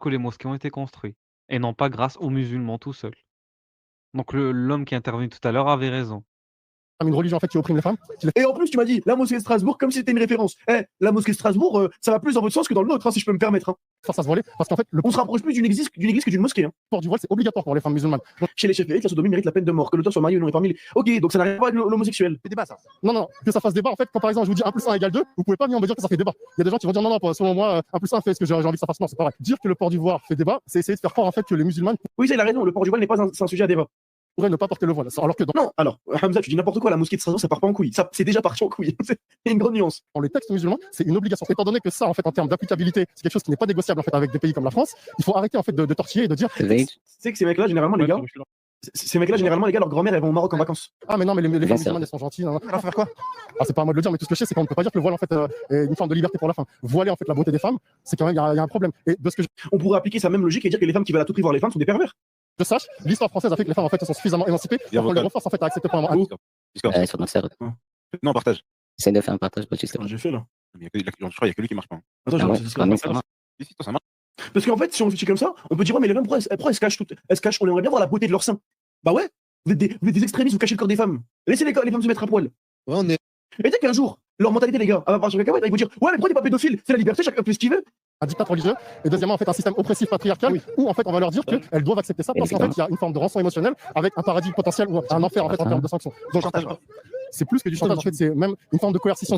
que les mosquées ont été construits et non pas grâce aux musulmans tout seuls. Donc l'homme qui est intervenu tout à l'heure avait raison. Une religion en fait qui opprime les femmes. Et en plus, tu m'as dit la mosquée de Strasbourg comme si c'était une référence. Eh, la mosquée de Strasbourg, ça va plus dans votre sens que dans le nôtre, hein, si je peux me permettre. Hein. Force à se voiler parce qu'en fait, On se rapproche plus d'une église que d'une mosquée. Hein. le port du voile c'est obligatoire pour les femmes musulmanes. Donc, Chez les chefs la sodomie mérite la peine de mort, que l'auteur soit marié ou non est parmi les. Ok, donc ça n'a rien à voir avec l'homosexuel. C'est débat ça. non, que ça fasse débat. En fait, quand par exemple je vous dis 1 plus 1 égale 2, vous pouvez pas venir me dire que ça fait débat. Il y a des gens qui vont dire non, selon moi, 1 plus 1 fait ce que j'ai envie que ça fasse. Non, c'est pas vrai. Dire que le port du voile fait débat, c'est essayer de faire croire en fait que les musulmanes Oui, ça, il a raison, le port du voile n'est pas un sujet à débat. pourraient ne pas porter le voile. Alors que Non, alors, Hamza, tu dis n'importe quoi, la mosquée de Strasbourg, ça part pas en couille. Ça, c'est déjà parti en couille. Il y a une grande nuance. dans les textes musulmans, c'est une obligation. Étant donné que ça, en fait, en termes d'applicabilité, c'est quelque chose qui n'est pas négociable en fait avec des pays comme la France, il faut arrêter en fait de tortiller et de dire Tu sais que ces mecs-là, généralement, les gars, leur grand-mère, elles vont au Maroc en vacances. ah mais non, mais les femmes musulmanes elles sont gentilles. Non. Alors faire quoi? Ah, c'est pas à moi de le dire, mais tout ce que je sais, c'est qu'on ne peut pas dire que le voile en fait est une forme de liberté pour la femme. Voiler en fait la beauté des femmes, c'est quand même il y a un problème. Et de ce que On pourrait appliquer sa même logique et dire que les femmes qui veulent à tout prix voir les femmes sont des pervers. je sache, l'histoire française a fait que les femmes en fait sont suffisamment émancipées pour qu'on les reforce en fait à accepter pour un moment. Discord. Sur notre serveur. Non, partage. Essaye de faire un partage pour Discord. J'ai fait là. Je crois qu'il y a que lui qui marche pas. Attends, Ah ouais, j'ai quand même, ça marche. Si, toi, ça marche. Parce qu'en fait, si on réfléchit comme ça, on peut dire, ouais, mais les femmes, pourquoi elles se cachent toutes? Elles se cachent, on aimerait bien voir la beauté de leur sein. Bah ouais, vous êtes des extrémistes, vous cachez le corps des femmes. Laissez les femmes se mettre à poil. Ouais, on est. Et dès qu'un jour, leur mentalité, les gars, elle va partir sur cacahuète, ils vont dire, ouais, mais pourquoi t'es pas pédophile? C'est la liberté, chacun fait ce qu'il veut. Un dictat religieux, et deuxièmement en fait un système oppressif patriarcal où en fait on va leur dire qu'elles doivent accepter ça parce qu'en fait il y a une forme de rançon émotionnelle avec un paradis potentiel ou un enfer en fait en termes de sanctions. Donc c'est plus que du chantage, en fait c'est même une forme de coercition.